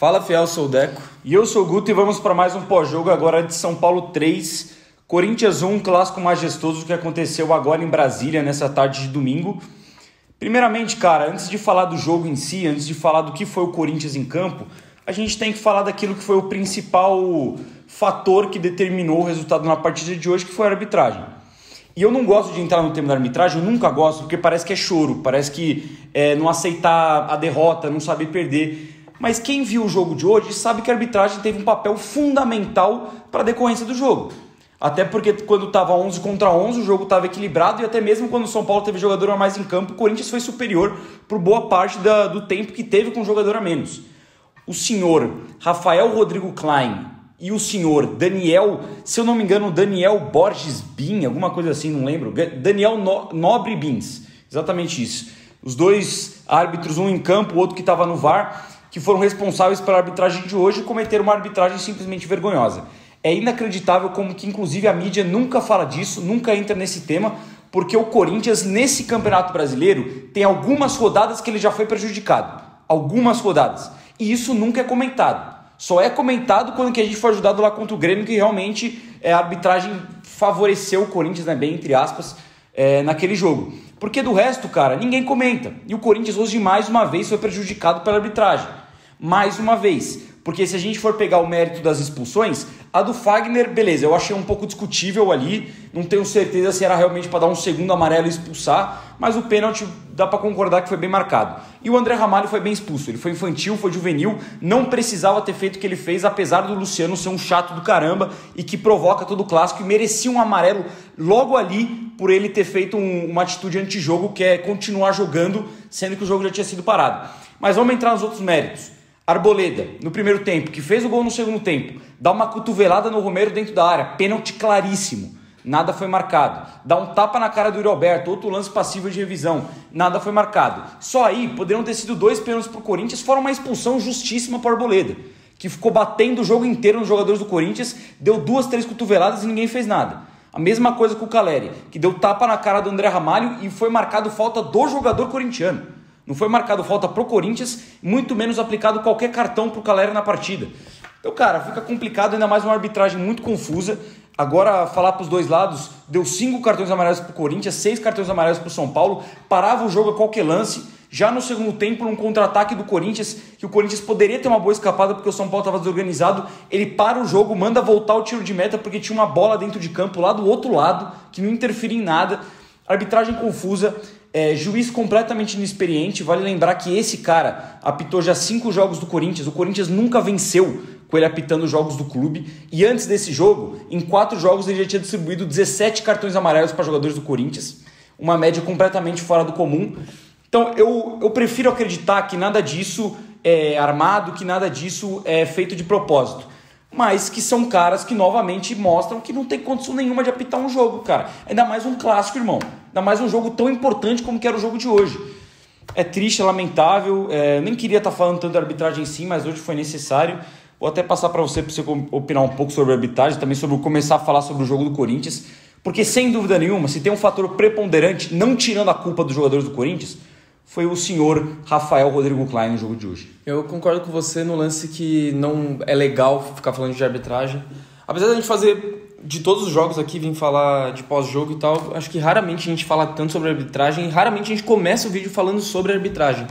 Fala, fiel, sou o Deco. E eu sou o Guto e vamos para mais um pós-jogo agora de São Paulo 3, Corinthians 1, clássico majestoso que aconteceu agora em Brasília, nessa tarde de domingo. Primeiramente, cara, antes de falar do jogo em si, antes de falar do que foi o Corinthians em campo, a gente tem que falar daquilo que foi o principal fator que determinou o resultado na partida de hoje, que foi a arbitragem. E eu não gosto de entrar no tema da arbitragem, eu nunca gosto, porque parece que é choro, parece que é não aceitar a derrota, não saber perder. Mas quem viu o jogo de hoje sabe que a arbitragem teve um papel fundamental para a decorrência do jogo. Até porque quando estava 11 contra 11, o jogo estava equilibrado e até mesmo quando o São Paulo teve jogador a mais em campo, o Corinthians foi superior por boa parte do tempo que teve com jogador a menos. O senhor Rafael Rodrigo Klein e o senhor Daniel, se eu não me engano, Daniel Borges Bin, alguma coisa assim, não lembro, Daniel Nobre Bins, exatamente isso. Os dois árbitros, um em campo, o outro que estava no VAR, que foram responsáveis pela arbitragem de hoje, cometeram uma arbitragem simplesmente vergonhosa. É inacreditável como que inclusive a mídia nunca fala disso, nunca entra nesse tema, porque o Corinthians nesse Campeonato Brasileiro tem algumas rodadas que ele já foi prejudicado. Algumas rodadas. E isso nunca é comentado. Só é comentado quando que a gente foi ajudado lá contra o Grêmio, que realmente a arbitragem favoreceu o Corinthians, né, bem entre aspas, naquele jogo. Porque do resto, cara, ninguém comenta. E o Corinthians hoje mais uma vez foi prejudicado pela arbitragem. Mais uma vez. Porque se a gente for pegar o mérito das expulsões, a do Fagner, beleza, eu achei um pouco discutível ali, não tenho certeza se era realmente para dar um segundo amarelo e expulsar, mas o pênalti dá para concordar que foi bem marcado. E o André Ramalho foi bem expulso, ele foi infantil, foi juvenil, não precisava ter feito o que ele fez, apesar do Luciano ser um chato do caramba e que provoca todo o clássico e merecia um amarelo logo ali por ele ter feito uma atitude antijogo, que é continuar jogando, sendo que o jogo já tinha sido parado. Mas vamos entrar nos outros méritos. Arboleda, no primeiro tempo, que fez o gol no segundo tempo, dá uma cotovelada no Romero dentro da área, pênalti claríssimo, nada foi marcado. Dá um tapa na cara do Yuri Alberto, outro lance passível de revisão, nada foi marcado. Só aí poderiam ter sido 2 pênaltis para o Corinthians, fora uma expulsão justíssima para o Arboleda, que ficou batendo o jogo inteiro nos jogadores do Corinthians, deu 2, 3 cotoveladas e ninguém fez nada. A mesma coisa com o Caleri, que deu tapa na cara do André Ramalho e foi marcado falta do jogador corintiano. Não foi marcado falta pro Corinthians, muito menos aplicado qualquer cartão pro Caleri na partida. Então, cara, fica complicado, ainda mais uma arbitragem muito confusa. Agora, falar pros dois lados, deu 5 cartões amarelos pro Corinthians, 6 cartões amarelos pro São Paulo, parava o jogo a qualquer lance. Já no segundo tempo, num contra-ataque do Corinthians, que o Corinthians poderia ter uma boa escapada porque o São Paulo estava desorganizado, ele para o jogo, manda voltar o tiro de meta porque tinha uma bola dentro de campo lá do outro lado, que não interferia em nada. Arbitragem confusa. Juiz completamente inexperiente. Vale lembrar que esse cara apitou já 5 jogos do Corinthians. O Corinthians nunca venceu com ele apitando os jogos do clube. E antes desse jogo, em 4 jogos, ele já tinha distribuído 17 cartões amarelos para jogadores do Corinthians. Uma média completamente fora do comum. Então eu prefiro acreditar que nada disso é armado, que nada disso é feito de propósito. Mas que são caras que novamente mostram que não tem condição nenhuma de apitar um jogo, cara. Ainda mais um clássico, irmão. Ainda mais um jogo tão importante como que era o jogo de hoje. É triste, é lamentável. Nem queria estar falando tanto da arbitragem em si, mas hoje foi necessário. Vou até passar para você opinar um pouco sobre a arbitragem, também sobre começar a falar sobre o jogo do Corinthians. Porque, sem dúvida nenhuma, se tem um fator preponderante, não tirando a culpa dos jogadores do Corinthians, foi o senhor Rafael Rodrigo Klein no jogo de hoje. Eu concordo com você no lance que não é legal ficar falando de arbitragem. Apesar da gente fazer de todos os jogos aqui, vir falar de pós-jogo e tal, acho que raramente a gente fala tanto sobre arbitragem e raramente a gente começa o vídeo falando sobre arbitragem.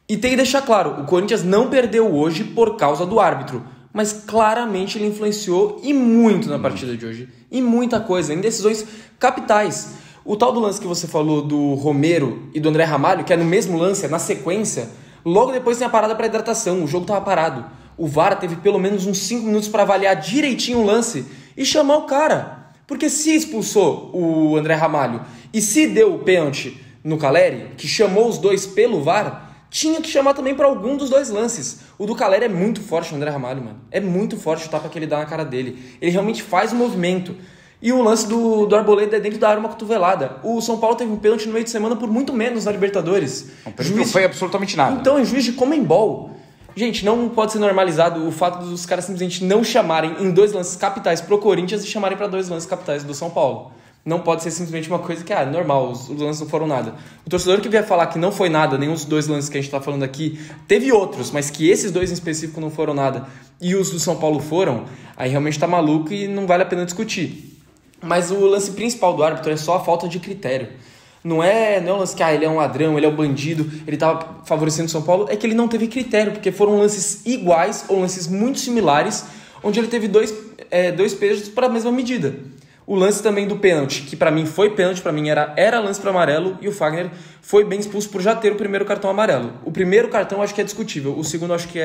E tem que deixar claro, o Corinthians não perdeu hoje por causa do árbitro, mas claramente ele influenciou e muito na partida de hoje. E muita coisa, em decisões capitais. O tal do lance que você falou do Romero e do André Ramalho, que é no mesmo lance, é na sequência, logo depois tem a parada para hidratação, o jogo estava parado. O VAR teve pelo menos uns 5 minutos para avaliar direitinho o lance e chamar o cara. Porque se expulsou o André Ramalho e se deu o pênalti no Caleri, que chamou os dois pelo VAR, tinha que chamar também para algum dos dois lances. O do Caleri é muito forte, o André Ramalho, mano. É muito forte o tapa que ele dá na cara dele. Ele realmente faz o movimento. E o lance do Arboleda é dentro da área, uma cotovelada. O São Paulo teve um pênalti no meio de semana por muito menos na Libertadores. Não foi absolutamente nada. Então é juiz de Conmebol. Gente, não pode ser normalizado o fato dos caras simplesmente não chamarem em 2 lances capitais pro Corinthians e chamarem para 2 lances capitais do São Paulo. não pode ser simplesmente uma coisa que, normal, os lances não foram nada. O torcedor que vier falar que não foi nada, nenhum dos 2 lances que a gente tá falando aqui, teve outros, mas que esses 2 em específico não foram nada, e os do São Paulo foram, aí realmente tá maluco e não vale a pena discutir. Mas o lance principal do árbitro é só a falta de critério. Não é um lance que ele é um ladrão, ele é um bandido, ele tava favorecendo o São Paulo, é que ele não teve critério, porque foram lances iguais ou lances muito similares, onde ele teve dois pesos para a mesma medida. O lance também do pênalti, que para mim foi pênalti, para mim era lance para amarelo, e o Fagner foi bem expulso por já ter o primeiro cartão amarelo. O primeiro cartão eu acho que é discutível, o segundo eu acho que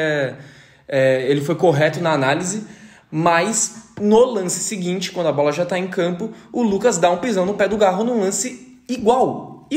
ele foi correto na análise, mas no lance seguinte, quando a bola já está em campo, o Lucas dá um pisão no pé do Garro num lance igual,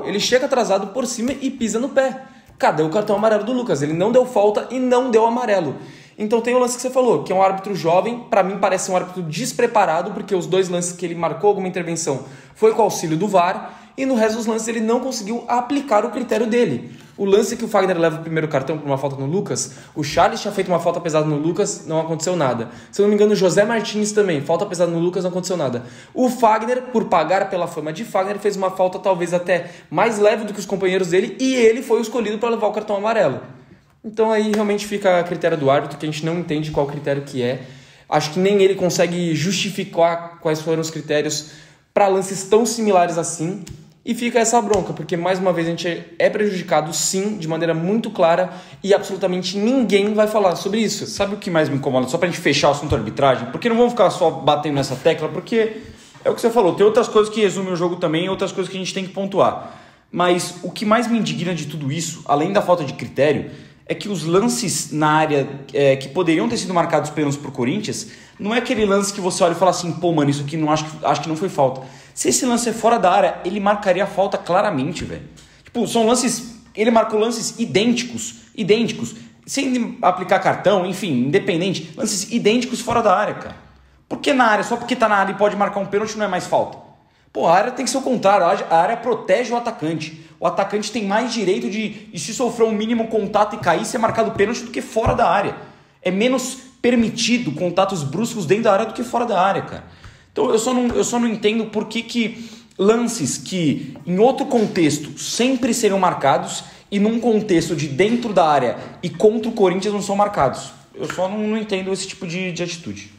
ele chega atrasado por cima e pisa no pé. Cadê o cartão amarelo do Lucas? Ele não deu falta e não deu amarelo. Então tem o lance que você falou, que é um árbitro jovem, para mim parece um árbitro despreparado, porque os 2 lances que ele marcou alguma intervenção foi com o auxílio do VAR, e no resto dos lances ele não conseguiu aplicar o critério dele. O lance que o Fagner leva o primeiro cartão por uma falta no Lucas, o Charles tinha feito uma falta pesada no Lucas, não aconteceu nada. Se eu não me engano, o José Martins também, falta pesada no Lucas, não aconteceu nada. O Fagner, por pagar pela fama de Fagner, fez uma falta talvez até mais leve do que os companheiros dele, e ele foi o escolhido para levar o cartão amarelo. Então aí realmente fica a critério do árbitro, que a gente não entende qual critério que é. Acho que nem ele consegue justificar quais foram os critérios para lances tão similares assim. E fica essa bronca, porque mais uma vez a gente é prejudicado sim, de maneira muito clara, e absolutamente ninguém vai falar sobre isso. Sabe o que mais me incomoda? Só pra gente fechar o assunto da arbitragem, porque não vamos ficar só batendo nessa tecla, porque é o que você falou, tem outras coisas que resumem o jogo também, outras coisas que a gente tem que pontuar. Mas o que mais me indigna de tudo isso, além da falta de critério, é que os lances na área que poderiam ter sido marcados pênaltis pro Corinthians, não é aquele lance que você olha e fala assim, pô, mano, isso aqui não acho que não foi falta. Se esse lance é fora da área, ele marcaria a falta claramente, velho. Tipo, são lances... Ele marcou lances idênticos, sem aplicar cartão, enfim, independente. Lances idênticos fora da área, cara. Por que na área? Só porque tá na área e pode marcar um pênalti não é mais falta? Pô, a área tem que ser o contrário. A área protege o atacante. O atacante tem mais direito de se sofrer um mínimo contato e cair, ser marcado pênalti do que fora da área. É menos permitido contatos bruscos dentro da área do que fora da área, cara. Então eu só não entendo por que lances que em outro contexto sempre seriam marcados e num contexto de dentro da área e contra o Corinthians não são marcados. Eu só não entendo esse tipo de atitude.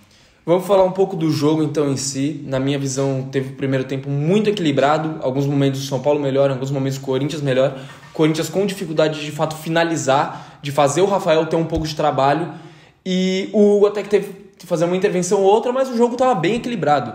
Vamos falar um pouco do jogo então em si. Na minha visão, teve o primeiro tempo muito equilibrado. Alguns momentos o São Paulo melhor, alguns momentos o Corinthians melhor. Corinthians com dificuldade de fato finalizar, de fazer o Rafael ter um pouco de trabalho. E o Hugo até que teve que fazer uma intervenção ou outra, mas o jogo estava bem equilibrado.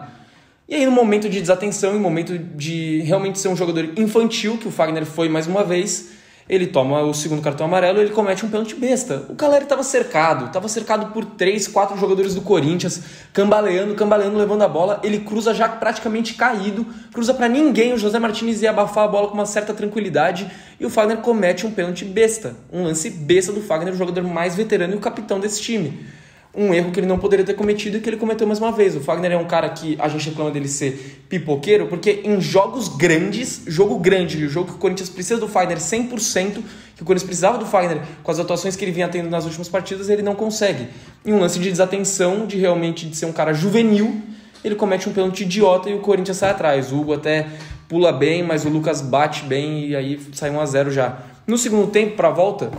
E aí no momento de desatenção, no momento de realmente ser um jogador infantil, que o Fagner foi mais uma vez, ele toma o segundo cartão amarelo e ele comete um pênalti besta. O Caleri estava cercado por 3, 4 jogadores do Corinthians, cambaleando, levando a bola. Ele cruza já praticamente caído, cruza para ninguém. O José Martins ia abafar a bola com uma certa tranquilidade e o Fagner comete um pênalti besta. Um lance besta do Fagner, o jogador mais veterano e o capitão desse time. Um erro que ele não poderia ter cometido e que ele cometeu mais uma vez. O Fagner é um cara que a gente reclama dele ser pipoqueiro, porque em jogos grandes, jogo grande, o jogo que o Corinthians precisa do Fagner 100%, que o Corinthians precisava do Fagner com as atuações que ele vinha tendo nas últimas partidas, ele não consegue. Em um lance de desatenção, de realmente de ser um cara juvenil, ele comete um pênalti idiota e o Corinthians sai atrás. O Hugo até pula bem, mas o Lucas bate bem e aí sai 1-0 já. No segundo tempo, para a volta,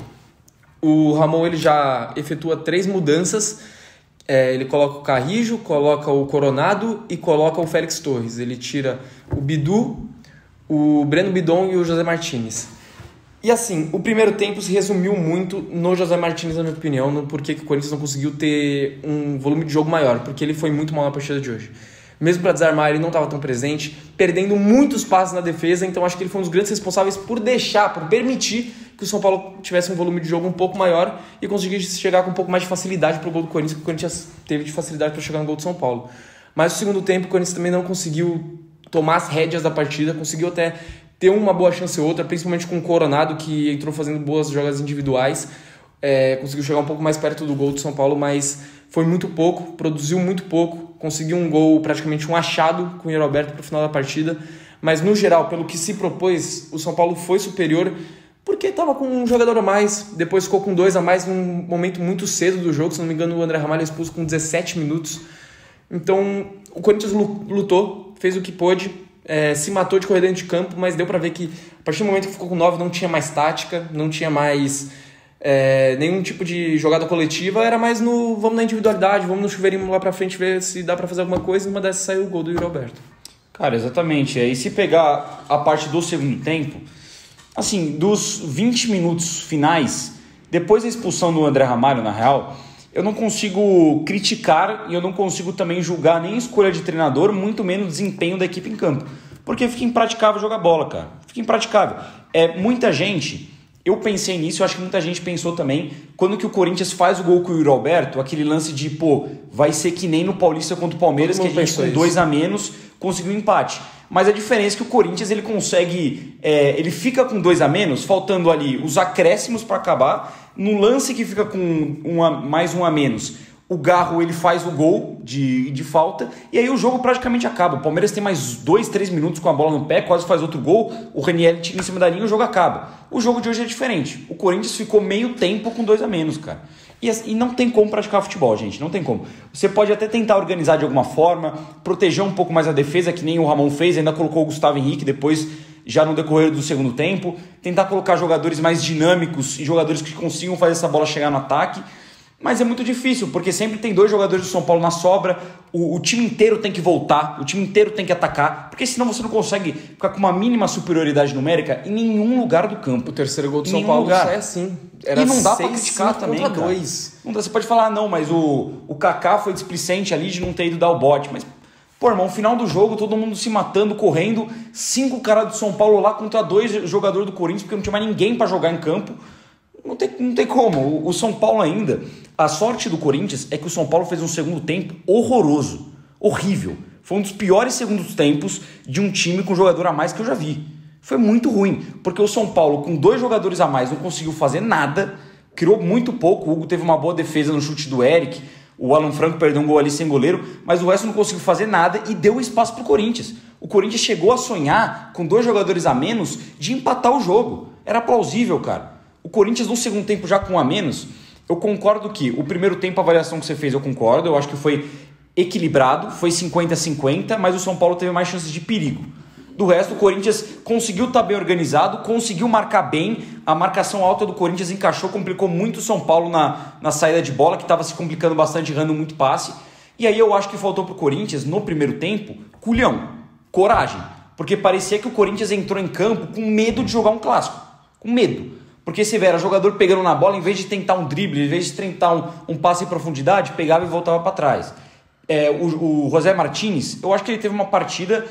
o Ramon ele já efetua 3 mudanças. Ele coloca o Carrijo, coloca o Coronado e coloca o Félix Torres. Ele tira o Bidu, o Breno Bidon e o José Martins. E assim, o primeiro tempo se resumiu muito no José Martins, na minha opinião, no porquê que o Corinthians não conseguiu ter um volume de jogo maior, porque ele foi muito mal na partida de hoje. Mesmo para desarmar, ele não estava tão presente, perdendo muitos passes na defesa, então acho que ele foi um dos grandes responsáveis por permitir que o São Paulo tivesse um volume de jogo um pouco maior e conseguisse chegar com um pouco mais de facilidade para o gol do Corinthians, que o Corinthians teve de facilidade para chegar no gol do São Paulo. Mas no segundo tempo, o Corinthians também não conseguiu tomar as rédeas da partida, conseguiu até ter uma boa chance ou outra, principalmente com o Coronado, que entrou fazendo boas jogadas individuais, conseguiu chegar um pouco mais perto do gol do São Paulo, mas foi muito pouco, produziu muito pouco, conseguiu um gol, praticamente um achado com o Yuri Alberto para o final da partida, mas no geral, pelo que se propôs, o São Paulo foi superior, porque estava com um jogador a mais, depois ficou com 2 a mais num momento muito cedo do jogo, se não me engano o André Ramalho é expulso com 17 minutos, então o Corinthians lutou, fez o que pôde, se matou de correr dentro de campo, mas deu pra ver que a partir do momento que ficou com 9 não tinha mais tática, não tinha mais nenhum tipo de jogada coletiva, era mais vamos na individualidade, vamos no chuveirinho lá pra frente ver se dá pra fazer alguma coisa, e uma dessas saiu o gol do Yuri Alberto. Cara, exatamente. E se pegar a parte do segundo tempo, assim, dos 20 minutos finais, depois da expulsão do André Ramalho, na real, eu não consigo criticar e eu não consigo também julgar nem escolha de treinador, muito menos desempenho da equipe em campo. Porque fica impraticável jogar bola, cara. Fica impraticável. Muita gente, eu pensei nisso, eu acho que muita gente pensou também, quando que o Corinthians faz o gol com o Yuri Alberto, aquele lance de, vai ser que nem no Paulista contra o Palmeiras, que a gente com 2 a menos conseguiu um empate. Mas a diferença é que o Corinthians ele consegue, ele fica com 2 a menos, faltando ali os acréscimos para acabar. No lance que fica com mais um a menos, o Garro ele faz o gol de falta e aí o jogo praticamente acaba. O Palmeiras tem mais 2, 3 minutos com a bola no pé, quase faz outro gol, o Ranieri tira em cima da linha e o jogo acaba. O jogo de hoje é diferente. O Corinthians ficou meio tempo com 2 a menos, cara. E não tem como praticar futebol, gente, não tem como. Você pode até tentar organizar de alguma forma, proteger um pouco mais a defesa, que nem o Ramon fez, ainda colocou o Gustavo Henrique depois, já no decorrer do segundo tempo, tentar colocar jogadores mais dinâmicos e jogadores que consigam fazer essa bola chegar no ataque, mas é muito difícil, porque sempre tem 2 jogadores do São Paulo na sobra, o time inteiro tem que voltar, o time inteiro tem que atacar, porque senão você não consegue ficar com uma mínima superioridade numérica em nenhum lugar do campo. O terceiro gol do São Paulo é assim. Era e não dá pra criticar também, cara. Não dá, você pode falar, não, mas o Kaká foi displicente ali de não ter ido dar o bote, mas, pô, irmão, no final do jogo, todo mundo se matando, correndo, 5 caras do São Paulo lá contra 2 jogadores do Corinthians, porque não tinha mais ninguém pra jogar em campo. Não tem como. O São Paulo ainda, a sorte do Corinthians é que o São Paulo fez um segundo tempo horroroso, horrível. Foi um dos piores segundos tempos de um time com jogador a mais que eu já vi. Foi muito ruim, porque o São Paulo com 2 jogadores a mais não conseguiu fazer nada, criou muito pouco. O Hugo teve uma boa defesa no chute do Eric, o Alan Franco perdeu um gol ali sem goleiro, mas o resto não conseguiu fazer nada e deu espaço pro Corinthians. O Corinthians chegou a sonhar, com 2 jogadores a menos, de empatar o jogo. Era plausível, cara. O Corinthians no segundo tempo já com 1 a menos, eu concordo que o primeiro tempo, a avaliação que você fez, eu concordo, eu acho que foi equilibrado, foi 50-50, mas o São Paulo teve mais chances de perigo. Do resto, o Corinthians conseguiu estar bem organizado, conseguiu marcar bem, a marcação alta do Corinthians encaixou, complicou muito o São Paulo na saída de bola, que estava se complicando bastante, errando muito passe. E aí eu acho que faltou para o Corinthians, no primeiro tempo, culhão, coragem, porque parecia que o Corinthians entrou em campo com medo de jogar um clássico, com medo. Porque você vê, era jogador pegando na bola, em vez de tentar um drible, em vez de tentar um passe em profundidade, pegava e voltava para trás. O José Martínez, eu acho que ele teve uma partida,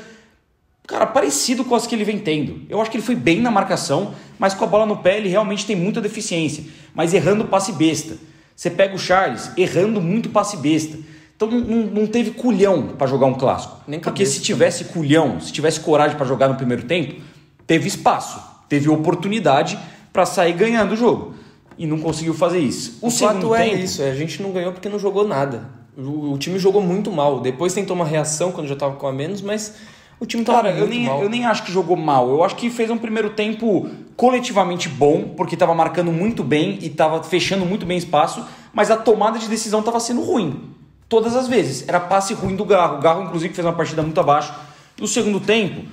cara, parecido com as que ele vem tendo. Eu acho que ele foi bem na marcação, mas com a bola no pé ele realmente tem muita deficiência. Mas errando passe besta. Você pega o Charles, errando muito passe besta. Então não teve culhão para jogar um clássico. Nem porque se tivesse culhão, se tivesse coragem para jogar no primeiro tempo, teve espaço, teve oportunidade para sair ganhando o jogo. E não conseguiu fazer isso. O fato é isso, a gente não ganhou porque não jogou nada. O time jogou muito mal. Depois tentou uma reação quando já estava com a menos, mas o time estava muito mal. Eu nem acho que jogou mal. Eu acho que fez um primeiro tempo coletivamente bom, porque estava marcando muito bem e estava fechando muito bem espaço, mas a tomada de decisão estava sendo ruim. Todas as vezes. Era passe ruim do Garro. O Garro, inclusive, fez uma partida muito abaixo. No segundo tempo,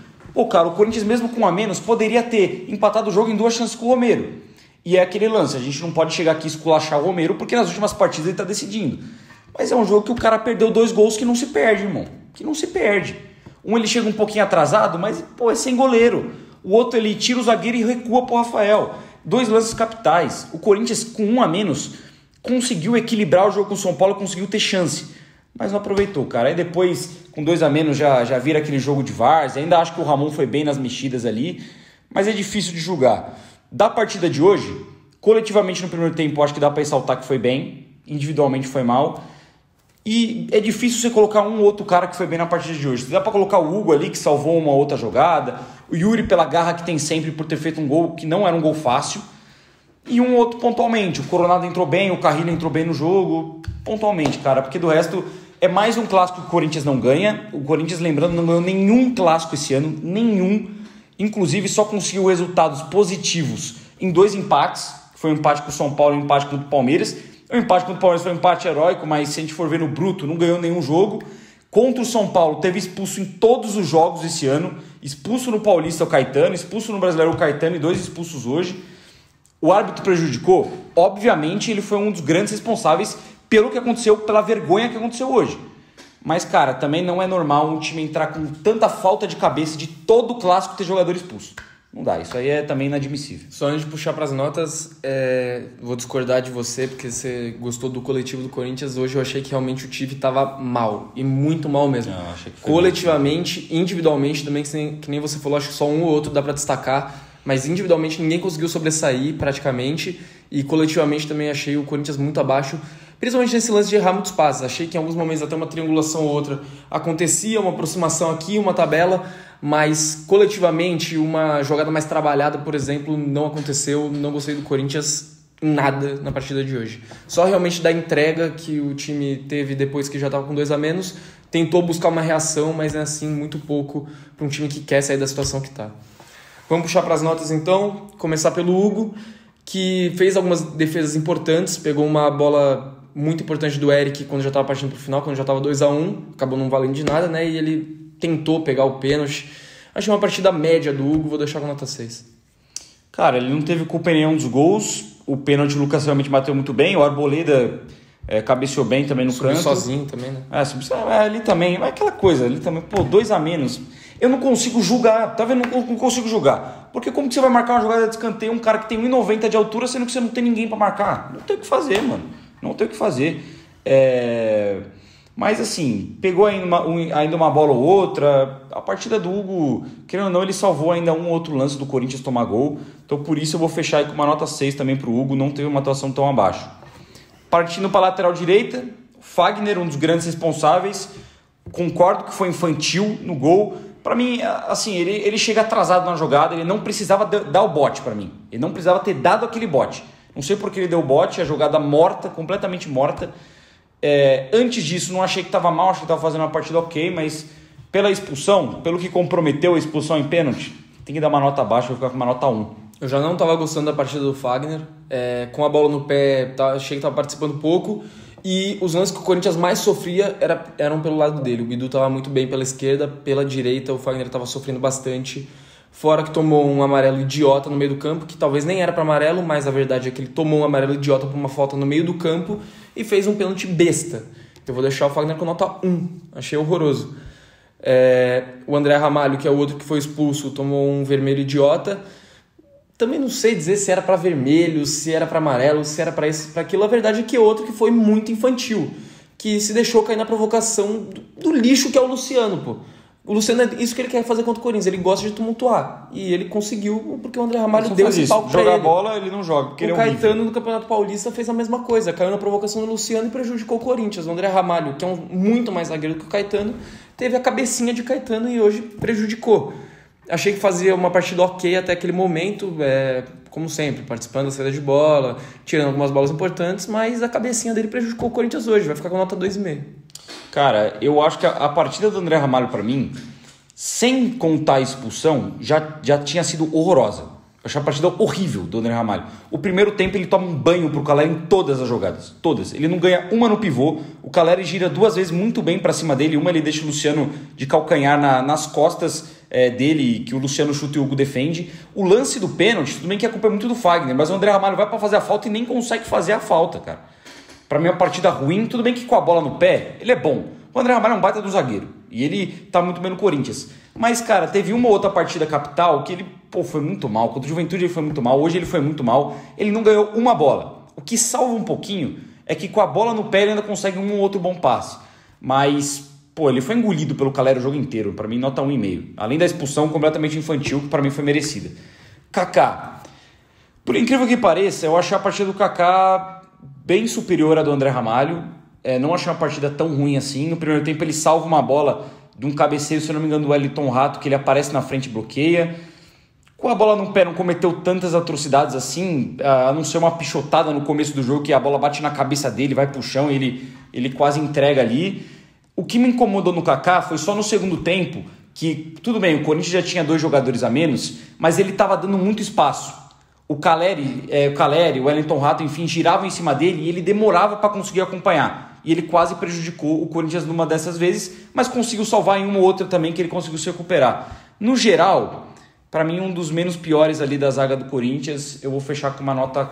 cara, o Corinthians, mesmo com 1 a menos, poderia ter empatado o jogo em 2 chances com o Romero. E é aquele lance, a gente não pode chegar aqui e esculachar o Romero, porque nas últimas partidas ele está decidindo. Mas é um jogo que o cara perdeu 2 gols que não se perde, irmão. Que não se perde. Um ele chega um pouquinho atrasado, mas, é sem goleiro. O outro ele tira o zagueiro e recua pro Rafael. 2 lances capitais. O Corinthians, com 1 a menos, conseguiu equilibrar o jogo com o São Paulo, conseguiu ter chance. Mas não aproveitou, cara. Aí depois, com 2 a menos, já vira aquele jogo de várzea. Ainda acho que o Ramon foi bem nas mexidas ali, mas é difícil de julgar. Da partida de hoje, coletivamente no primeiro tempo, acho que dá para ressaltar que foi bem. Individualmente foi mal. E é difícil você colocar um ou outro cara que foi bem na partida de hoje. Dá para colocar o Hugo ali, que salvou uma outra jogada. O Yuri pela garra que tem sempre por ter feito um gol que não era um gol fácil. E um outro pontualmente. O Coronado entrou bem, o Carrilho entrou bem no jogo. Pontualmente, cara. Porque do resto é mais um clássico que o Corinthians não ganha. O Corinthians, lembrando, não ganhou nenhum clássico esse ano. Nenhum. Inclusive só conseguiu resultados positivos em 2 empates. Foi um empate com o São Paulo e um empate contra o Palmeiras. O empate contra o Palmeiras foi um empate heróico, mas se a gente for ver no bruto, não ganhou nenhum jogo. Contra o São Paulo, teve expulso em todos os jogos esse ano. Expulso no Paulista o Caetano, expulso no Brasileiro o Caetano e 2 expulsos hoje. O árbitro prejudicou? Obviamente, ele foi um dos grandes responsáveis pelo que aconteceu, pela vergonha que aconteceu hoje. Mas, cara, também não é normal um time entrar com tanta falta de cabeça de todo o clássico ter jogador expulso. Não dá, isso aí é também inadmissível. Só antes de puxar para as notas, vou discordar de você, porque você gostou do coletivo do Corinthians. Hoje eu achei que realmente o time estava mal, e muito mal mesmo. Não, achei que coletivamente, individualmente também, que nem você falou, acho que só um ou outro dá para destacar, mas individualmente ninguém conseguiu sobressair praticamente, e coletivamente também achei o Corinthians muito abaixo, principalmente nesse lance de errar muitos passes. Achei que em alguns momentos até uma triangulação ou outra acontecia, uma aproximação aqui, uma tabela, mas coletivamente uma jogada mais trabalhada, por exemplo, não aconteceu. Não gostei do Corinthians em nada na partida de hoje. Só realmente da entrega que o time teve depois que já estava com 2 a menos, tentou buscar uma reação, mas é assim muito pouco para um time que quer sair da situação que está. Vamos puxar para as notas então, começar pelo Hugo, que fez algumas defesas importantes, pegou uma bola muito importante do Eric quando já estava partindo para o final, quando já estava 2-1, acabou não valendo de nada, né? E ele tentou pegar o pênalti. Achei uma partida média do Hugo, vou deixar com nota 6. Cara, ele não teve culpa em nenhum dos gols, o pênalti o Lucas realmente bateu muito bem, o Arboleda cabeceou bem também no Subiu canto. sozinho também, né? Ali também, é aquela coisa, ali também, 2 a menos. Eu não consigo julgar, tá vendo? Não consigo julgar. Porque como que você vai marcar uma jogada de escanteio, um cara que tem 1,90 de altura, sendo que você não tem ninguém pra marcar? Não tem o que fazer, mano. Não tem o que fazer. Mas assim, pegou ainda uma bola ou outra. A partida do Hugo, querendo ou não, ele salvou ainda um ou outro lance do Corinthians tomar gol. Então por isso eu vou fechar aí com uma nota 6 também pro Hugo. Não teve uma atuação tão abaixo. Partindo para a lateral direita, Fagner, um dos grandes responsáveis. Concordo que foi infantil no gol. Para mim, assim, ele chega atrasado na jogada, ele não precisava dar o bote para mim. Ele não precisava ter dado aquele bote. Não sei porque ele deu o bote, a jogada morta, completamente morta. Antes disso, não achei que estava mal, achei que estava fazendo uma partida ok, mas pela expulsão, pelo que comprometeu a expulsão em pênalti, tem que dar uma nota baixa, vou ficar com uma nota 1. Eu já não estava gostando da partida do Fagner, com a bola no pé, achei que estava participando pouco. E os lances que o Corinthians mais sofria eram pelo lado dele. O Bidu estava muito bem pela esquerda, pela direita o Fagner estava sofrendo bastante. Fora que tomou um amarelo idiota no meio do campo, que talvez nem era para amarelo, mas a verdade é que ele tomou um amarelo idiota por uma falta no meio do campo e fez um pênalti besta. Eu vou deixar o Fagner com nota 1. Achei horroroso. O André Ramalho, que é o outro que foi expulso, tomou um vermelho idiota. Também não sei dizer se era para vermelho, se era para amarelo, se era para isso, para aquilo. A verdade é que outro que foi muito infantil, que se deixou cair na provocação do lixo que é o Luciano, pô. O Luciano é isso que ele quer fazer contra o Corinthians, ele gosta de tumultuar. E ele conseguiu, porque o André Ramalho deu esse palco pra ele. Jogar bola, ele não joga, porque ele é o horrível. Caetano no Campeonato Paulista fez a mesma coisa, caiu na provocação do Luciano e prejudicou o Corinthians. O André Ramalho, que é muito mais zagueiro do que o Caetano, teve a cabecinha de Caetano e hoje prejudicou. Achei que fazia uma partida ok até aquele momento, como sempre, participando da saída de bola, tirando algumas bolas importantes, mas a cabecinha dele prejudicou o Corinthians hoje, vai ficar com nota 2,5. Cara, eu acho que a partida do André Ramalho, pra mim, sem contar a expulsão, já tinha sido horrorosa. Eu achei a partida horrível do André Ramalho. O primeiro tempo ele toma um banho pro Caleri em todas as jogadas. Todas. Ele não ganha uma no pivô. O Caleri gira 2 vezes muito bem pra cima dele. Uma ele deixa o Luciano de calcanhar nas costas dele, que o Luciano chuta e o Hugo defende. O lance do pênalti, tudo bem que a culpa é muito do Fagner, mas o André Ramalho vai pra fazer a falta e nem consegue fazer a falta, cara. Pra mim é uma partida ruim. Tudo bem que com a bola no pé, ele é bom. O André Ramalho é um baita do zagueiro. E ele tá muito bem no Corinthians. Mas, cara, teve uma outra partida capital que ele foi muito mal. Contra o Juventude ele foi muito mal. Hoje ele foi muito mal. Ele não ganhou uma bola. O que salva um pouquinho é que com a bola no pé ele ainda consegue um ou outro bom passe. Mas, ele foi engolido pelo Caleri o jogo inteiro. Pra mim, nota 1,5. Além da expulsão completamente infantil, que pra mim foi merecida. Kaká. Por incrível que pareça, eu achei a partida do Kaká bem superior à do André Ramalho. Não achei uma partida tão ruim assim. No primeiro tempo ele salva uma bola de um cabeceio, se eu não me engano, do Wellington Rato, que ele aparece na frente e bloqueia. Com a bola no pé não cometeu tantas atrocidades assim, a não ser uma pichotada no começo do jogo, que a bola bate na cabeça dele, vai pro chão e ele quase entrega ali. O que me incomodou no Kaká foi só no segundo tempo, que tudo bem, o Corinthians já tinha 2 jogadores a menos, mas ele estava dando muito espaço. O Caleri, o Wellington Rato, enfim, giravam em cima dele e ele demorava para conseguir acompanhar. e ele quase prejudicou o Corinthians numa dessas vezes, mas conseguiu salvar em uma ou outra também que ele conseguiu se recuperar. No geral, para mim, um dos menos piores ali da zaga do Corinthians, eu vou fechar com uma nota...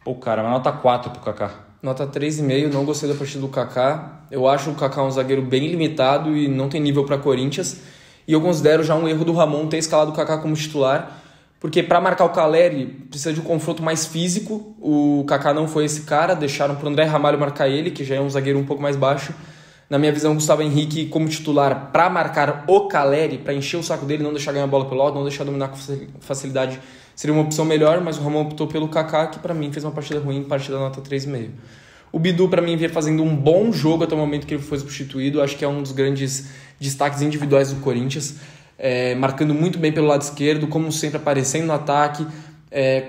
uma nota 4 pro Kaká. Nota 3,5, não gostei da partida do Kaká. Eu acho o Kaká um zagueiro bem limitado e não tem nível para Corinthians. E eu considero já um erro do Ramon ter escalado o Kaká como titular, porque para marcar o Caleri precisa de um confronto mais físico. O Kaká não foi esse cara, deixaram pro André Ramalho marcar ele, que já é um zagueiro um pouco mais baixo. Na minha visão, o Gustavo Henrique como titular para marcar o Caleri, para encher o saco dele, não deixar ganhar a bola pelo alto, não deixar dominar com facilidade, seria uma opção melhor, mas o Ramon optou pelo Kaká, que para mim fez uma partida ruim, partida nota 3,5. O Bidu, para mim, vinha fazendo um bom jogo até o momento que ele foi substituído. Acho que é um dos grandes destaques individuais do Corinthians, marcando muito bem pelo lado esquerdo, como sempre aparecendo no ataque,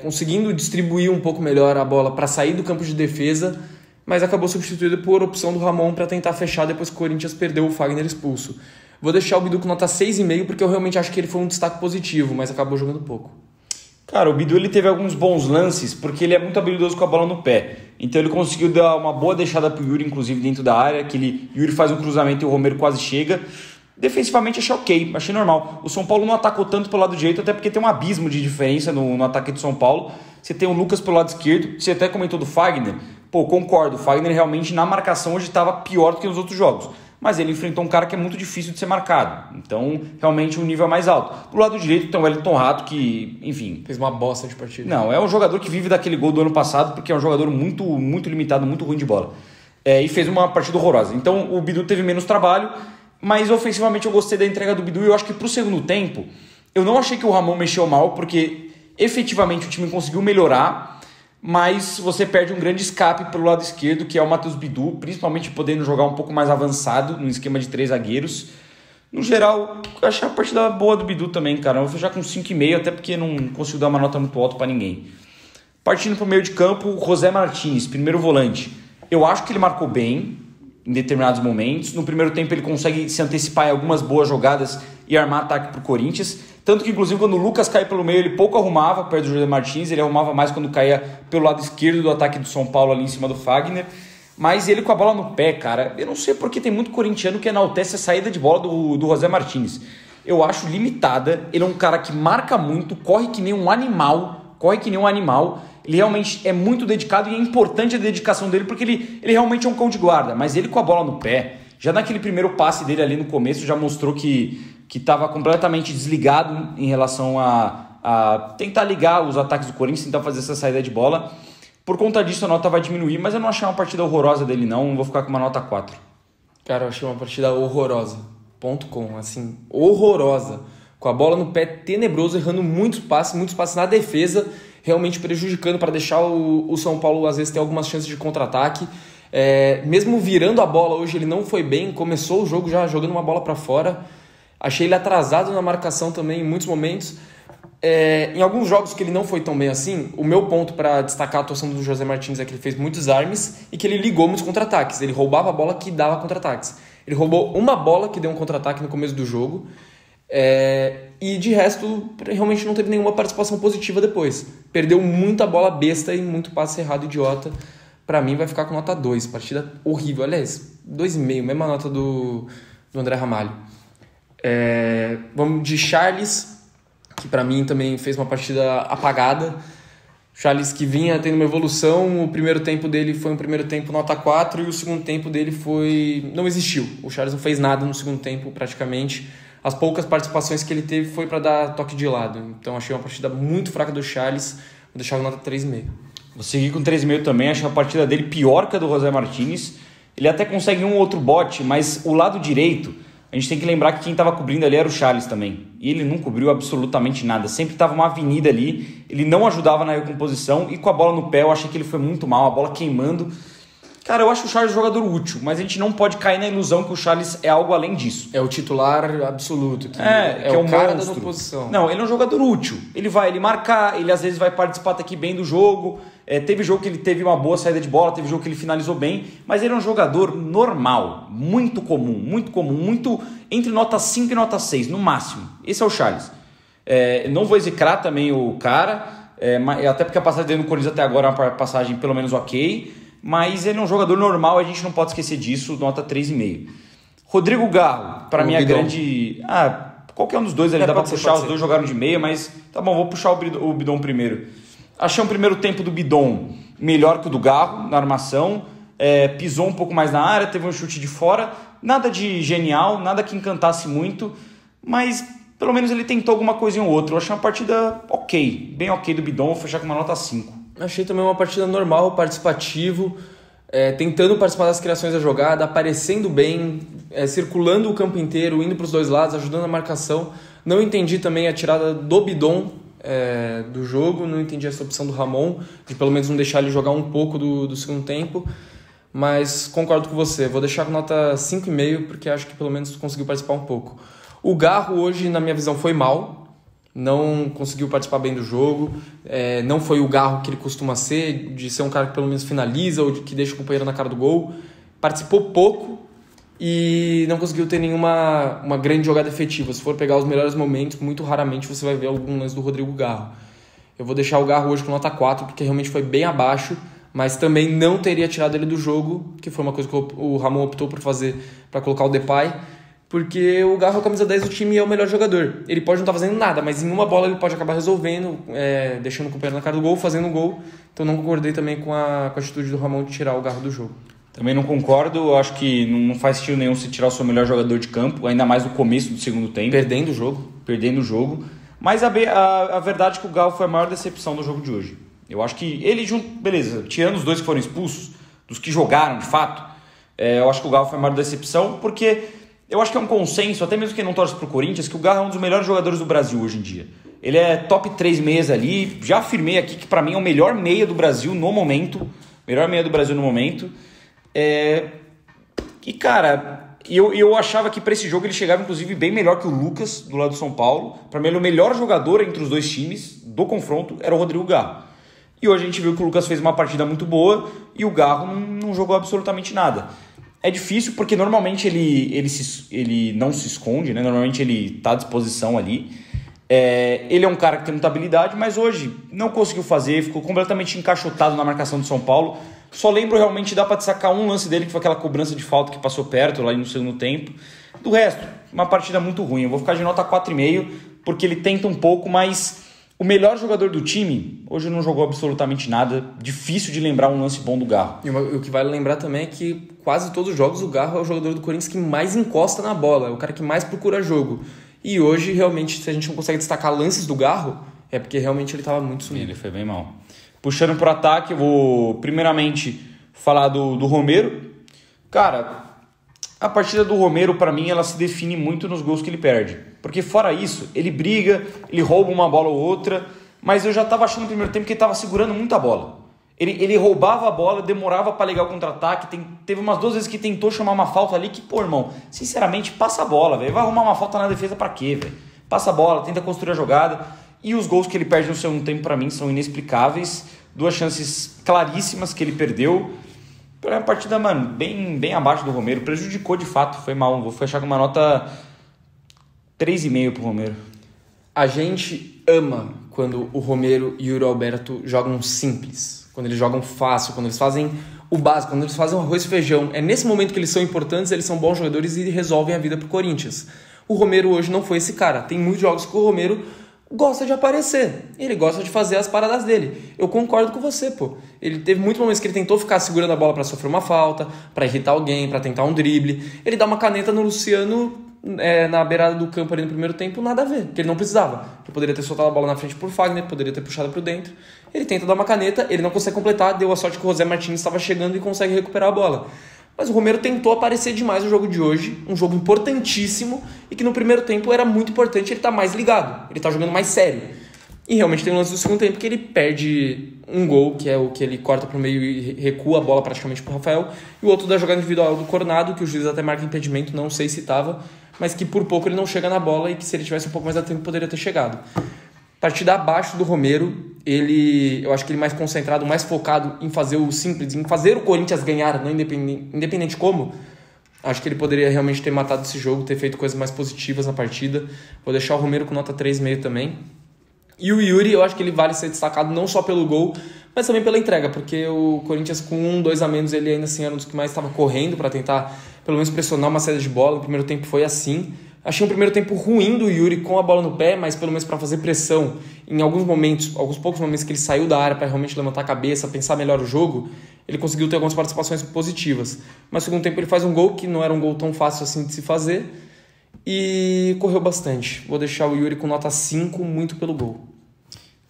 conseguindo distribuir um pouco melhor a bola para sair do campo de defesa, mas acabou substituído por opção do Ramon para tentar fechar depois que o Corinthians perdeu o Fagner expulso. Vou deixar o Bidu com nota 6,5 porque eu realmente acho que ele foi um destaque positivo, mas acabou jogando pouco. Cara, o Bidu ele teve alguns bons lances porque ele é muito habilidoso com a bola no pé. Então ele conseguiu dar uma boa deixada pro Yuri, inclusive dentro da área, Yuri faz um cruzamento e o Romero quase chega. Defensivamente achei ok, achei normal. O São Paulo não atacou tanto pelo lado direito, até porque tem um abismo de diferença no ataque do São Paulo. Você tem o Lucas pelo lado esquerdo, você até comentou do Fagner. Pô, concordo, o Fagner realmente na marcação hoje estava pior do que nos outros jogos. Mas ele enfrentou um cara que é muito difícil de ser marcado. Então, realmente, um nível é mais alto. Do lado direito tem o Wellington Rato, que, enfim... fez uma bosta de partida. Não, é um jogador que vive daquele gol do ano passado, porque é um jogador muito, muito limitado, muito ruim de bola. E fez uma partida horrorosa. Então, o Bidu teve menos trabalho, mas ofensivamente eu gostei da entrega do Bidu. E eu acho que pro segundo tempo, eu não achei que o Ramon mexeu mal, porque efetivamente o time conseguiu melhorar, mas você perde um grande escape pelo lado esquerdo, que é o Matheus Bidu, principalmente podendo jogar um pouco mais avançado, no esquema de 3 zagueiros. No geral, eu achei a partida boa do Bidu também, cara. Eu vou fechar com 5,5, até porque não consigo dar uma nota muito alta para ninguém. Partindo para o meio de campo, José Martins, primeiro volante. Eu acho que ele marcou bem em determinados momentos. No primeiro tempo ele consegue se antecipar em algumas boas jogadas e armar ataque para o Corinthians. Tanto que, inclusive, quando o Lucas cai pelo meio, ele pouco arrumava perto do José Martins. Ele arrumava mais quando caía pelo lado esquerdo do ataque do São Paulo, ali em cima do Fagner. Mas ele com a bola no pé, cara, eu não sei porque tem muito corintiano que enaltece a saída de bola do José Martins. Eu acho limitada. Ele é um cara que marca muito, corre que nem um animal. Ele realmente é muito dedicado e é importante a dedicação dele porque ele realmente é um cão de guarda. Mas ele com a bola no pé, já naquele primeiro passe dele ali no começo, já mostrou que estava completamente desligado em relação a tentar ligar os ataques do Corinthians, tentar fazer essa saída de bola. Por conta disso a nota vai diminuir, mas eu não achei uma partida horrorosa dele não, vou ficar com uma nota 4. Cara, eu achei uma partida horrorosa, assim, horrorosa. Com a bola no pé, tenebroso, errando muitos passes na defesa, realmente prejudicando para deixar o São Paulo às vezes ter algumas chances de contra-ataque. Mesmo virando a bola hoje ele não foi bem, começou o jogo já jogando uma bola para fora. Achei ele atrasado na marcação também em muitos momentos. Em alguns jogos que ele não foi tão bem assim, o meu ponto para destacar a atuação do José Martins é que ele fez muitos armes e que ele ligou muitos contra-ataques. Ele roubava a bola que dava contra-ataques. Ele roubou uma bola que deu um contra-ataque no começo do jogo. E de resto, realmente não teve nenhuma participação positiva depois. Perdeu muita bola besta e muito passe errado idiota. Pra mim vai ficar com nota 2. Partida horrível. Aliás, 2,5. Mesma nota do André Ramalho. Vamos de Charles, que pra mim também fez uma partida apagada. Charles que vinha tendo uma evolução. O primeiro tempo dele foi um primeiro tempo nota 4 e o segundo tempo dele não existiu. O Charles não fez nada no segundo tempo praticamente. As poucas participações que ele teve foi para dar toque de lado. Então achei uma partida muito fraca do Charles. Vou deixar a nota 3,5. Vou seguir com 3,5 também. Achei a partida dele pior que a do José Martins. Ele até consegue um outro bote, mas o lado direito, a gente tem que lembrar que quem estava cobrindo ali era o Charles também. E ele não cobriu absolutamente nada. Sempre estava uma avenida ali. Ele não ajudava na recomposição. E com a bola no pé, eu achei que ele foi muito mal. A bola queimando. Cara, eu acho o Charles um jogador útil, mas a gente não pode cair na ilusão que o Charles é algo além disso. É o titular absoluto, que é o cara da posição. Não, ele é um jogador útil. Ele marcar, ele às vezes vai participar aqui bem do jogo. Teve jogo que ele teve uma boa saída de bola, teve jogo que ele finalizou bem, mas ele é um jogador normal, muito comum, entre nota 5 e nota 6, no máximo. Esse é o Charles. Não vou execrar também o cara, até porque a passagem dele no Corinthians até agora é uma passagem pelo menos ok. mas ele é um jogador normal, a gente não pode esquecer disso, nota 3,5. Rodrigo Garro, para mim é grande... qualquer um dos dois ali, dá pra puxar, os dois jogaram de meia, mas tá bom, vou puxar o Bidon primeiro. Achei um primeiro tempo do Bidon melhor que o do Garro, na armação, pisou um pouco mais na área, teve um chute de fora, nada de genial, nada que encantasse muito, mas pelo menos ele tentou alguma coisinha ou outra. Eu achei uma partida ok, bem ok do Bidon, vou fechar com uma nota 5. Achei também uma partida normal, participativo, tentando participar das criações da jogada, aparecendo bem, circulando o campo inteiro, indo para os dois lados, ajudando a marcação. Não entendi também a tirada do Bidon do jogo, não entendi essa opção do Ramon, de pelo menos não deixar ele jogar um pouco do segundo tempo, mas concordo com você, vou deixar com nota 5,5, porque acho que pelo menos conseguiu participar um pouco. O Garro hoje, na minha visão, foi mal, não conseguiu participar bem do jogo, não foi o Garro que ele costuma ser, de ser um cara que pelo menos finaliza ou que deixa o companheiro na cara do gol. Participou pouco e não conseguiu ter uma grande jogada efetiva. Se for pegar os melhores momentos, muito raramente você vai ver algum lance do Rodrigo Garro. Eu vou deixar o Garro hoje com nota 4, porque realmente foi bem abaixo, mas também não teria tirado ele do jogo, que foi uma coisa que o Ramon optou por fazer para colocar o Depay, porque o Garro é a camisa 10 do time e é o melhor jogador. Ele pode não estar fazendo nada, mas em uma bola ele pode acabar resolvendo, deixando o companheiro na cara do gol, fazendo um gol. Então não concordei também com a atitude do Ramon de tirar o Garro do jogo. Também não concordo, eu acho que não faz sentido nenhum se tirar o seu melhor jogador de campo, ainda mais no começo do segundo tempo. Perdendo o jogo. Mas a verdade é que o Garro foi a maior decepção do jogo de hoje. Eu acho que ele beleza, tirando os dois que foram expulsos, dos que jogaram de fato, eu acho que o Garro foi a maior decepção, porque eu acho que é um consenso, até mesmo quem não torce pro Corinthians, que o Garro é um dos melhores jogadores do Brasil hoje em dia. Ele é top 3 meias ali, já afirmei aqui que pra mim é o melhor meia do Brasil no momento. E cara, eu achava que pra esse jogo ele chegava inclusive bem melhor que o Lucas, do lado do São Paulo. Pra mim ele o melhor jogador entre os dois times do confronto era o Rodrigo Garro. E hoje a gente viu que o Lucas fez uma partida muito boa e o Garro não jogou absolutamente nada. É difícil porque normalmente ele não se esconde, né? Normalmente ele está à disposição ali. Ele é um cara que tem muita habilidade, mas hoje não conseguiu fazer, ficou completamente encaixotado na marcação do São Paulo. Só lembro realmente, dá para destacar um lance dele, que foi aquela cobrança de falta que passou perto lá no segundo tempo. Do resto, uma partida muito ruim. Eu vou ficar de nota 4,5, porque ele tenta um pouco, mas o melhor jogador do time hoje não jogou absolutamente nada. Difícil de lembrar um lance bom do Garro. E o que vale lembrar também é que quase todos os jogos o Garro é o jogador do Corinthians que mais encosta na bola, é o cara que mais procura jogo. E hoje, realmente, se a gente não consegue destacar lances do Garro, é porque realmente ele estava muito sumido. Ele foi bem mal. Puxando pro ataque, eu vou primeiramente falar do Romero. Cara, a partida do Romero, pra mim, ela se define muito nos gols que ele perde. Porque fora isso, ele briga, ele rouba uma bola ou outra, mas eu já tava achando no primeiro tempo que ele tava segurando muita bola. Ele roubava a bola, demorava pra ligar o contra-ataque, teve umas 2 vezes que tentou chamar uma falta ali, que, pô, irmão, sinceramente, passa a bola, velho. Vai arrumar uma falta na defesa pra quê, velho? Passa a bola, tenta construir a jogada. E os gols que ele perde no segundo tempo, pra mim, são inexplicáveis. 2 chances claríssimas que ele perdeu. Pra uma partida, mano, bem abaixo do Romero. Prejudicou de fato, foi mal. Vou fechar com uma nota 3,5 pro Romero. A gente ama quando o Romero e o Yuri Alberto jogam simples. Quando eles jogam fácil, quando eles fazem o básico, quando eles fazem o arroz e feijão. É nesse momento que eles são importantes, eles são bons jogadores e resolvem a vida pro Corinthians. O Romero hoje não foi esse cara. Tem muitos jogos que o Romero gosta de aparecer, ele gosta de fazer as paradas dele. Eu concordo com você, pô. Ele teve muitos momentos que ele tentou ficar segurando a bola pra sofrer uma falta, pra irritar alguém, pra tentar um drible. Ele dá uma caneta no Luciano na beirada do campo ali no primeiro tempo, nada a ver, porque ele não precisava. Ele poderia ter soltado a bola na frente por Fagner, poderia ter puxado pro dentro. Ele tenta dar uma caneta, ele não consegue completar, deu a sorte que o José Martins estava chegando e consegue recuperar a bola. Mas o Romero tentou aparecer demais no jogo de hoje, um jogo importantíssimo, e que no primeiro tempo era muito importante ele estar mais ligado, ele tá jogando mais sério. E realmente tem um lance do segundo tempo que ele perde um gol, que é o que ele corta pro meio e recua a bola praticamente pro Rafael, e o outro da jogada individual do Cornado, que o juiz até marca impedimento, não sei se tava, mas que por pouco ele não chega na bola e que se ele tivesse um pouco mais de tempo poderia ter chegado. Partida abaixo do Romero, eu acho que ele mais concentrado, mais focado em fazer o simples, em fazer o Corinthians ganhar, não independente como. Acho que ele poderia realmente ter matado esse jogo, ter feito coisas mais positivas na partida. Vou deixar o Romero com nota 3,5 também. E o Yuri, eu acho que ele vale ser destacado não só pelo gol, mas também pela entrega, porque o Corinthians com 2 a menos, ele ainda assim era um dos que mais estava correndo para tentar pelo menos pressionar uma saída de bola. O primeiro tempo foi assim. Achei um primeiro tempo ruim do Yuri com a bola no pé, mas pelo menos para fazer pressão em alguns momentos, alguns poucos momentos que ele saiu da área para realmente levantar a cabeça, pensar melhor o jogo, ele conseguiu ter algumas participações positivas. Mas no segundo tempo ele faz um gol que não era um gol tão fácil assim de se fazer e correu bastante. Vou deixar o Yuri com nota 5, muito pelo gol.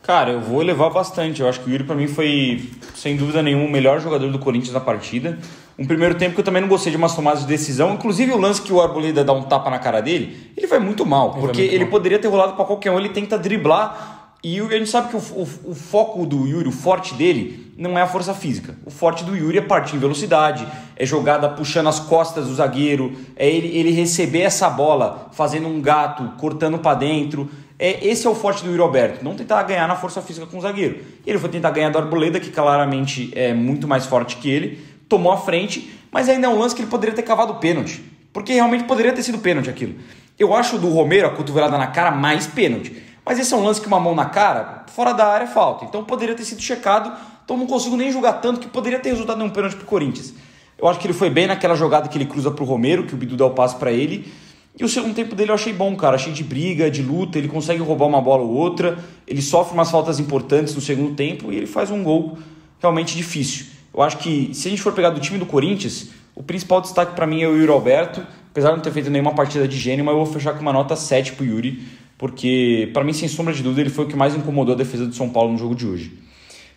Cara, eu vou levar bastante. Eu acho que o Yuri pra mim foi, sem dúvida nenhuma, o melhor jogador do Corinthians na partida. Um primeiro tempo que eu também não gostei de umas tomadas de decisão. Inclusive o lance que o Arboleda dá um tapa na cara dele, ele vai muito mal. Porque ele poderia ter rolado pra qualquer um, ele tenta driblar. E a gente sabe que o foco do Yuri, o forte dele, não é a força física. O forte do Yuri é partir em velocidade, é jogada puxando as costas do zagueiro, é ele receber essa bola, fazendo um gato, cortando pra dentro. Esse é o forte do Yuri Alberto, não tentar ganhar na força física com o zagueiro. Ele foi tentar ganhar do Arboleda, que claramente é muito mais forte que ele, tomou a frente, mas ainda é um lance que ele poderia ter cavado pênalti, porque realmente poderia ter sido pênalti aquilo. Eu acho o do Romero, a cotovelada na cara, mais pênalti, mas esse é um lance que uma mão na cara, fora da área é falta, então poderia ter sido checado, então não consigo nem julgar tanto que poderia ter resultado em um pênalti pro Corinthians. Eu acho que ele foi bem naquela jogada que ele cruza pro Romero, que o Bidu dá o passe pra ele. E o segundo tempo dele eu achei bom, cara. Achei de briga, de luta, ele consegue roubar uma bola ou outra, ele sofre umas faltas importantes no segundo tempo e ele faz um gol realmente difícil. Eu acho que se a gente for pegar do time do Corinthians, o principal destaque pra mim é o Yuri Alberto, apesar de não ter feito nenhuma partida de gênio, mas eu vou fechar com uma nota 7 pro Yuri, porque pra mim, sem sombra de dúvida, ele foi o que mais incomodou a defesa do São Paulo no jogo de hoje.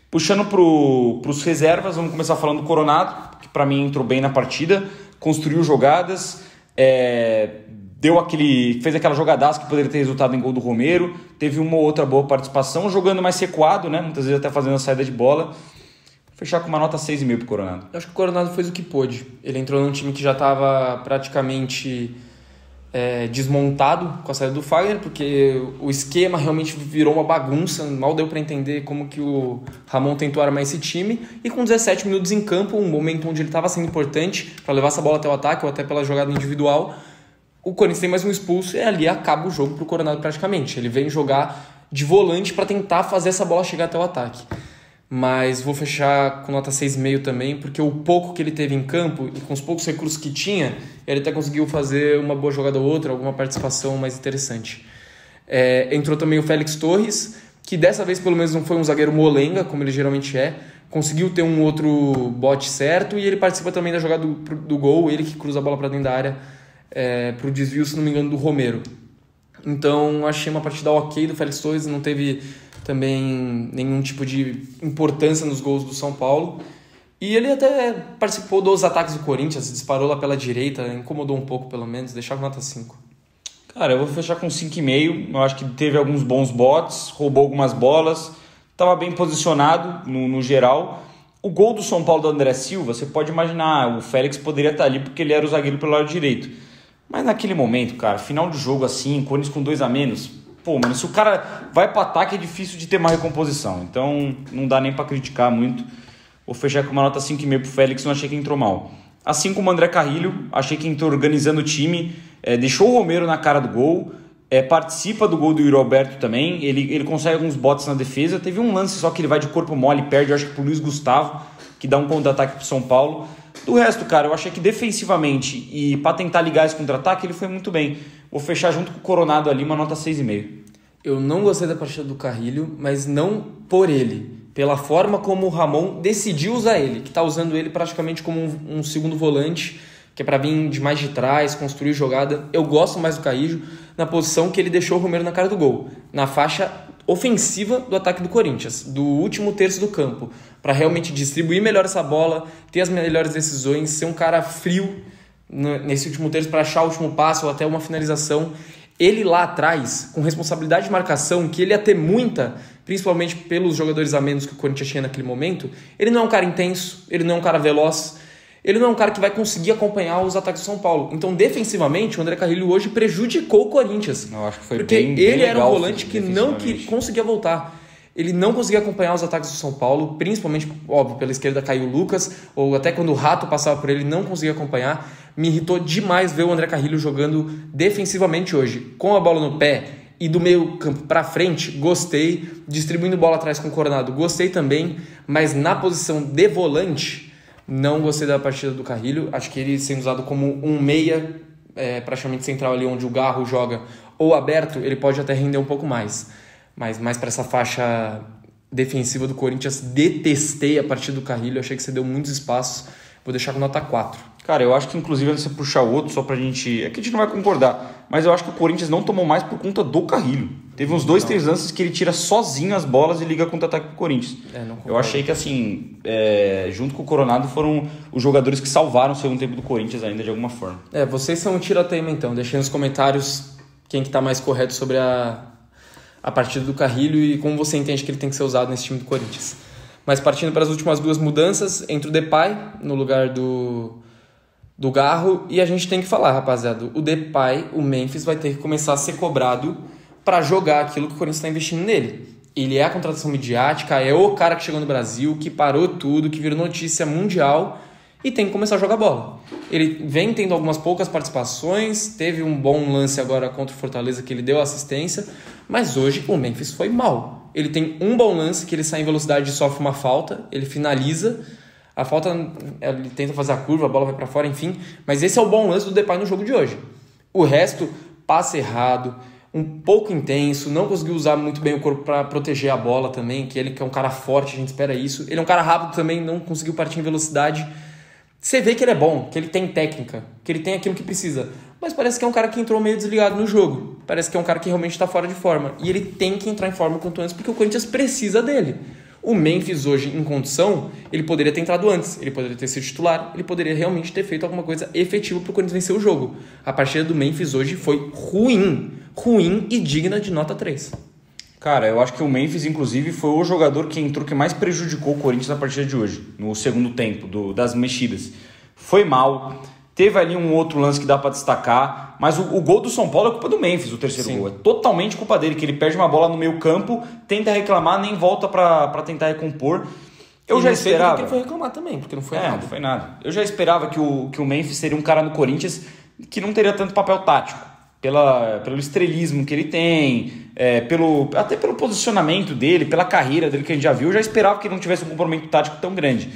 Puxando pros reservas, vamos começar falando do Coronado, que pra mim entrou bem na partida, construiu jogadas, fez aquela jogadaça que poderia ter resultado em gol do Romero, teve uma ou outra boa participação, jogando mais recuado, né? Muitas vezes até fazendo a saída de bola. Vou fechar com uma nota 6,5 pro Coronado. Eu acho que o Coronado fez o que pôde. Ele entrou num time que já estava praticamente desmontado com a saída do Fagner, porque o esquema realmente virou uma bagunça, mal deu para entender como que o Ramon tentou armar esse time, e com 17 minutos em campo, um momento onde ele estava sendo importante para levar essa bola até o ataque ou até pela jogada individual, o Corinthians tem mais um expulso e ali acaba o jogo pro Coronado praticamente. Ele vem jogar de volante para tentar fazer essa bola chegar até o ataque. Mas vou fechar com nota 6,5 também, porque o pouco que ele teve em campo e com os poucos recursos que tinha, ele até conseguiu fazer uma boa jogada ou outra, alguma participação mais interessante. Entrou também o Félix Torres, que dessa vez pelo menos não foi um zagueiro molenga, como ele geralmente é, conseguiu ter um outro bote certo e ele participa também da jogada do gol, ele que cruza a bola para dentro da área, para o desvio, se não me engano, do Romero. Então achei uma partida ok do Félix Torres, não teve também nenhum tipo de importância nos gols do São Paulo. E ele até participou dos ataques do Corinthians, disparou lá pela direita, incomodou um pouco pelo menos, deixava nota 5. Cara, eu vou fechar com 5,5. Eu acho que teve alguns bons botes, roubou algumas bolas, estava bem posicionado no geral. O gol do São Paulo do André Silva, você pode imaginar, o Félix poderia estar ali porque ele era o zagueiro pelo lado direito. Mas naquele momento, cara, final de jogo assim, Corinthians com 2 a menos, pô, mano, se o cara vai para ataque é difícil de ter uma recomposição. Então não dá nem para criticar muito. Vou fechar com uma nota 5,5 pro Félix, não achei que entrou mal. Assim como o André Carrilho, achei que entrou organizando o time, deixou o Romero na cara do gol, participa do gol do Yuri Alberto também, ele consegue alguns botes na defesa, teve um lance só que ele vai de corpo mole e perde, eu acho que pro Luiz Gustavo, que dá um contra-ataque pro São Paulo. Do resto, cara, eu achei que defensivamente e para tentar ligar esse contra-ataque, ele foi muito bem. Vou fechar junto com o Coronado ali, uma nota 6,5. Eu não gostei da partida do Carrilho, mas não por ele, pela forma como o Ramon decidiu usar ele, que está usando ele praticamente como um segundo volante, que é para vir de mais de trás, construir jogada. Eu gosto mais do Carrilho na posição que ele deixou o Romero na cara do gol, na faixa ofensiva do ataque do Corinthians, do último terço do campo, para realmente distribuir melhor essa bola, ter as melhores decisões, ser um cara frio nesse último terço para achar o último passo ou até uma finalização. Ele lá atrás, com responsabilidade de marcação, que ele ia ter muita, principalmente pelos jogadores a menos que o Corinthians tinha naquele momento, ele não é um cara intenso, ele não é um cara veloz, ele não é um cara que vai conseguir acompanhar os ataques do São Paulo. Então, defensivamente, o André Carrilho hoje prejudicou o Corinthians. Eu acho que foi porque bem ele era um legal, volante que não conseguia voltar. Ele não conseguia acompanhar os ataques do São Paulo, principalmente, óbvio, pela esquerda caiu o Lucas, ou até quando o Rato passava por ele, não conseguia acompanhar. Me irritou demais ver o André Carrilho jogando defensivamente hoje. Com a bola no pé, E do meio campo para frente, gostei. Distribuindo bola atrás com o Coronado, gostei também. Mas na posição de volante, não gostei da partida do Carrilho. Acho que ele sendo usado como um meia, praticamente central ali onde o Garro joga, ou aberto, ele pode até render um pouco mais. Mas mais para essa faixa defensiva do Corinthians, detestei a partida do Carrilho. Achei que você deu muitos espaços. Vou deixar com nota 4. Cara, eu acho que inclusive antes de você puxar o outro, só pra gente... É que a gente não vai concordar, mas eu acho que o Corinthians não tomou mais por conta do Carrilho. Teve uns 3 lances que ele tira sozinho as bolas e liga contra-ataque pro Corinthians. Eu achei que, assim, junto com o Coronado, foram os jogadores que salvaram o segundo tempo do Corinthians ainda de alguma forma. Vocês são um tira-teima então. Deixem nos comentários quem que tá mais correto sobre a partida do Carrilho e como você entende que ele tem que ser usado nesse time do Corinthians. Mas partindo para as últimas 2 mudanças, entra o Depay no lugar do Garro, e a gente tem que falar, rapaziada, o Depay, o Memphis vai ter que começar a ser cobrado para jogar aquilo que o Corinthians está investindo nele. Ele é a contratação midiática, é o cara que chegou no Brasil, que parou tudo, que virou notícia mundial e tem que começar a jogar bola. Ele vem tendo algumas poucas participações, teve um bom lance agora contra o Fortaleza que ele deu assistência, mas hoje o Memphis foi mal. Ele tem um bom lance que ele sai em velocidade e sofre uma falta, ele finaliza, a falta, ele tenta fazer a curva, a bola vai para fora, enfim, mas esse é o bom lance do Depay no jogo de hoje. O resto, passe errado, um pouco intenso, não conseguiu usar muito bem o corpo para proteger a bola também, que ele que é um cara forte, a gente espera isso. Ele é um cara rápido também, não conseguiu partir em velocidade. Você vê que ele é bom, que ele tem técnica, que ele tem aquilo que precisa, mas parece que é um cara que entrou meio desligado no jogo. Parece que é um cara que realmente está fora de forma. E ele tem que entrar em forma quanto antes, porque o Corinthians precisa dele. O Memphis hoje, em condição, ele poderia ter entrado antes, ele poderia ter sido titular, ele poderia realmente ter feito alguma coisa efetiva para o Corinthians vencer o jogo. A partida do Memphis hoje foi ruim e digna de nota 3. Cara, eu acho que o Memphis, inclusive, foi o jogador que entrou que mais prejudicou o Corinthians na partida de hoje, no segundo tempo, das mexidas. Foi mal, teve ali um outro lance que dá pra destacar, mas o gol do São Paulo é culpa do Memphis, o terceiro Sim. gol. É totalmente culpa dele, que ele perde uma bola no meio campo, tenta reclamar, nem volta pra tentar recompor. Eu já esperava... Ele foi reclamar também, porque não foi nada. Não foi nada. Eu já esperava que o Memphis seria um cara no Corinthians que não teria tanto papel tático. Pelo estrelismo que ele tem, até pelo posicionamento dele, pela carreira dele que a gente já viu, eu já esperava que ele não tivesse um comprometimento tático tão grande.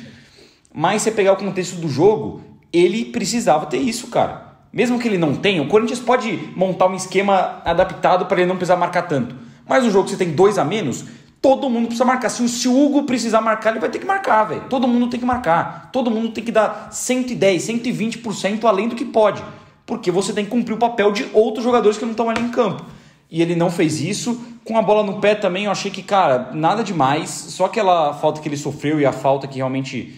Mas se você pegar o contexto do jogo, ele precisava ter isso, cara. Mesmo que ele não tenha, o Corinthians pode montar um esquema adaptado para ele não precisar marcar tanto. Mas no jogo que você tem 2 a menos, todo mundo precisa marcar. Se o Hugo precisar marcar, ele vai ter que marcar, velho. Todo mundo tem que marcar. Todo mundo tem que dar 110, 120% além do que pode. Porque você tem que cumprir o papel de outros jogadores que não estão ali em campo. E ele não fez isso. Com a bola no pé também, eu achei que, cara, nada demais. Só aquela falta que ele sofreu e a falta que realmente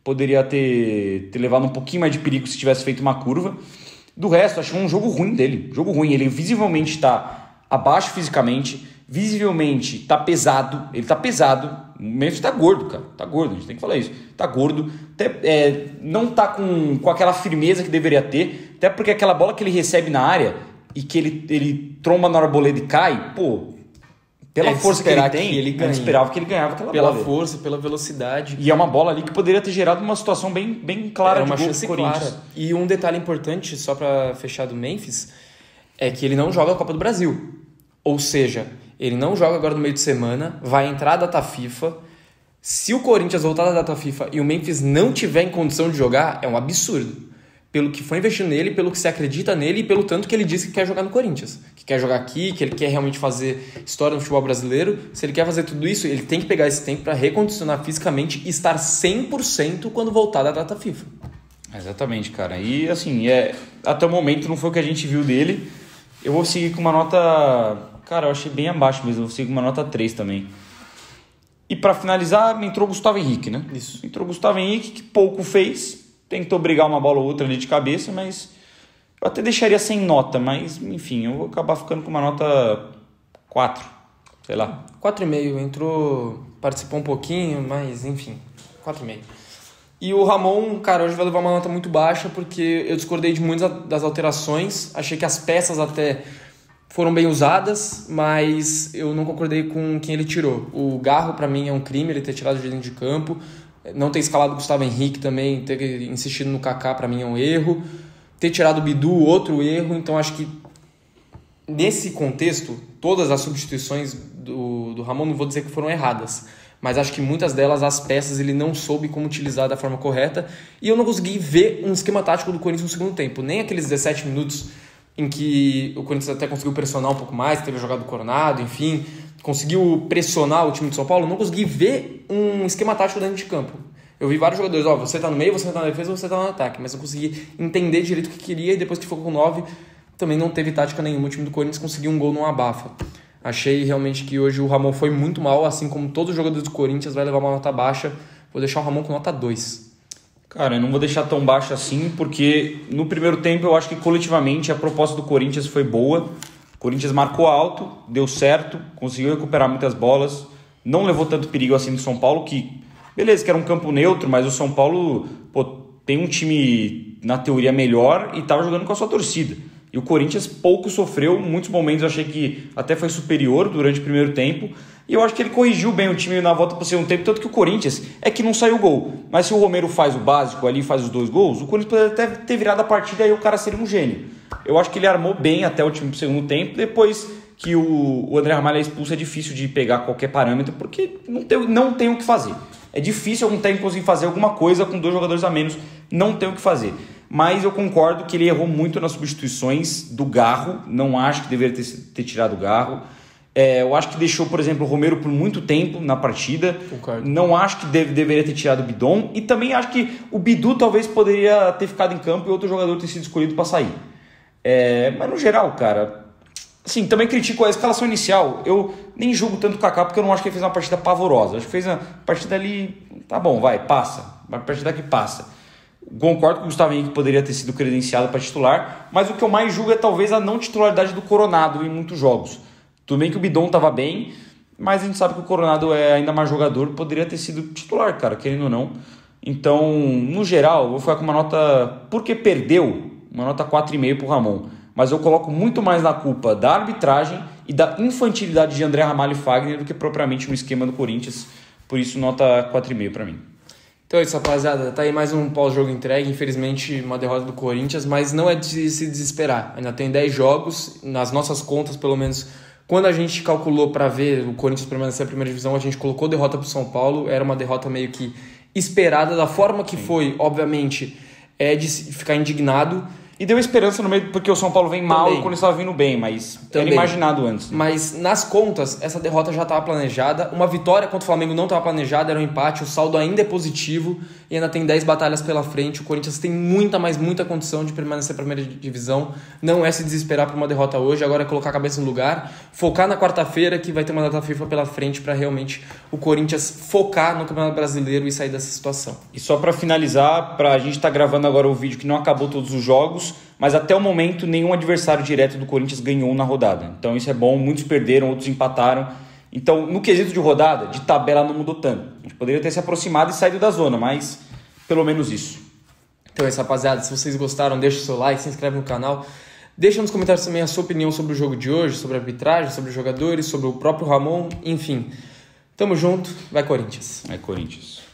poderia ter levado um pouquinho mais de perigo se tivesse feito uma curva. Do resto, achei um jogo ruim dele. Jogo ruim. Ele visivelmente está abaixo fisicamente. Visivelmente está pesado. Ele está pesado. O Memphis está gordo, cara. Está gordo, a gente tem que falar isso. Está gordo. Até, não está com aquela firmeza que deveria ter. Até porque aquela bola que ele recebe na área e que ele tromba na arboleda e cai, pô, pela força que ele tem, eu esperava que ele ganhava aquela bola. Pela força, pela velocidade. E é uma bola ali que poderia ter gerado uma situação bem, bem clara de uma gol chance do Corinthians. Clara. E um detalhe importante, só para fechar do Memphis, é que ele não joga a Copa do Brasil. Ou seja, ele não joga agora no meio de semana, vai entrar a data FIFA. Se o Corinthians voltar da data FIFA e o Memphis não tiver em condição de jogar, é um absurdo. Pelo que foi investido nele, pelo que se acredita nele e pelo tanto que ele disse que quer jogar no Corinthians. Que quer jogar aqui, que ele quer realmente fazer história no futebol brasileiro. Se ele quer fazer tudo isso, ele tem que pegar esse tempo para recondicionar fisicamente e estar 100% quando voltar da data FIFA. Exatamente, cara. E assim, até o momento não foi o que a gente viu dele. Eu vou seguir com uma nota... Cara, eu achei bem abaixo mesmo. Eu vou seguir com uma nota 3 também. E para finalizar, entrou o Gustavo Henrique, né? Isso. Entrou o Gustavo Henrique, que pouco fez. Tentou brigar uma bola ou outra ali de cabeça, mas eu até deixaria sem nota, mas enfim, eu vou acabar ficando com uma nota 4, sei lá. 4,5, entrou, participou um pouquinho, mas enfim, 4,5. E o Ramon, cara, hoje vai levar uma nota muito baixa, porque eu discordei de muitas das alterações, achei que as peças até foram bem usadas, mas eu não concordei com quem ele tirou. O Garro, pra mim, é um crime ele ter tirado de dentro de campo. Não ter escalado o Gustavo Henrique também, ter insistido no Kaká, para mim é um erro. Ter tirado o Bidu, outro erro. Então acho que nesse contexto, todas as substituições do Ramon, não vou dizer que foram erradas, mas acho que muitas delas, as peças, ele não soube como utilizar da forma correta, e eu não consegui ver um esquema tático do Corinthians no segundo tempo, nem aqueles 17 minutos em que o Corinthians até conseguiu pressionar um pouco mais, teve a jogada do Coronado, enfim, conseguiu pressionar o time de São Paulo, não consegui ver um esquema tático dentro de campo. Eu vi vários jogadores, você tá no meio, você tá na defesa, você tá no ataque, mas eu consegui entender direito o que queria, e depois que ficou com 9, também não teve tática nenhuma, o time do Corinthians conseguiu um gol num abafa. Achei realmente que hoje o Ramon foi muito mal, assim como todos os jogadores do Corinthians, vai levar uma nota baixa. Vou deixar o Ramon com nota 2. Cara, eu não vou deixar tão baixo assim, porque no primeiro tempo eu acho que coletivamente a proposta do Corinthians foi boa. O Corinthians marcou alto, deu certo, conseguiu recuperar muitas bolas, não levou tanto perigo assim do São Paulo, que beleza, que era um campo neutro, mas o São Paulo tem um time na teoria melhor e estava jogando com a sua torcida. E o Corinthians pouco sofreu, em muitos momentos eu achei que até foi superior durante o primeiro tempo. E eu acho que ele corrigiu bem o time na volta para o segundo tempo, tanto que o Corinthians é que não saiu gol. Mas se o Romero faz o básico ali, faz os 2 gols, o Corinthians poderia até ter virado a partida e o cara seria um gênio. Eu acho que ele armou bem até o time pro segundo tempo. Depois que o André Ramalho é expulso, é difícil de pegar qualquer parâmetro, porque não tem o que fazer. É difícil algum técnico conseguir fazer alguma coisa com 2 jogadores a menos, não tem o que fazer. Mas eu concordo que ele errou muito nas substituições do Garro, não acho que deveria ter tirado o Garro. Eu acho que deixou, por exemplo, o Romero por muito tempo na partida. Concordo. Não acho que deveria ter tirado o Bidon. E também acho que o Bidu talvez poderia ter ficado em campo e outro jogador ter sido escolhido para sair. Mas no geral, cara, assim, também critico a escalação inicial. Eu nem julgo tanto o Kaká porque eu não acho que ele fez uma partida pavorosa. Acho que fez uma partida ali, tá bom, passa. Uma partida que passa. Concordo que o Gustavo Henrique poderia ter sido credenciado para titular, mas o que eu mais julgo é talvez a não titularidade do Coronado em muitos jogos. Tudo bem que o Bidon estava bem, mas a gente sabe que o Coronado é ainda mais jogador, poderia ter sido titular, cara, querendo ou não. Então, no geral, eu vou ficar com uma nota, porque perdeu, uma nota 4,5 para o Ramon. Mas eu coloco muito mais na culpa da arbitragem e da infantilidade de André Ramalho e Fagner do que propriamente no esquema do Corinthians. Por isso, nota 4,5 para mim. Então é isso, rapaziada. Tá aí mais um pós-jogo entregue. Infelizmente, uma derrota do Corinthians, mas não é de se desesperar. Ainda tem 10 jogos. Nas nossas contas, pelo menos, quando a gente calculou para ver o Corinthians permanecer na primeira divisão, a gente colocou derrota pro São Paulo. Era uma derrota meio que esperada, da forma que foi, obviamente, é de ficar indignado. E deu esperança no meio, porque o São Paulo vem mal Também. e quando estava vindo bem, mas Também. era imaginado antes. Né? Mas nas contas, essa derrota já estava planejada. Uma vitória contra o Flamengo não estava planejada, era um empate. O saldo ainda é positivo e ainda tem 10 batalhas pela frente. O Corinthians tem muita condição de permanecer na primeira divisão. Não é se desesperar por uma derrota hoje, agora é colocar a cabeça no lugar, focar na quarta-feira, que vai ter uma data FIFA pela frente, para realmente o Corinthians focar no Campeonato Brasileiro e sair dessa situação. E só para finalizar, a gente tá gravando agora o vídeo que não acabou todos os jogos, mas até o momento nenhum adversário direto do Corinthians ganhou na rodada. Então isso é bom, muitos perderam, outros empataram. Então no quesito de rodada, de tabela não mudou tanto. A gente poderia ter se aproximado e saído da zona, mas pelo menos isso. Então é isso, rapaziada. Se vocês gostaram, deixa o seu like, se inscreve no canal. Deixa nos comentários também a sua opinião sobre o jogo de hoje, sobre a arbitragem, sobre os jogadores, sobre o próprio Ramon, enfim. Tamo junto, vai Corinthians. É Corinthians.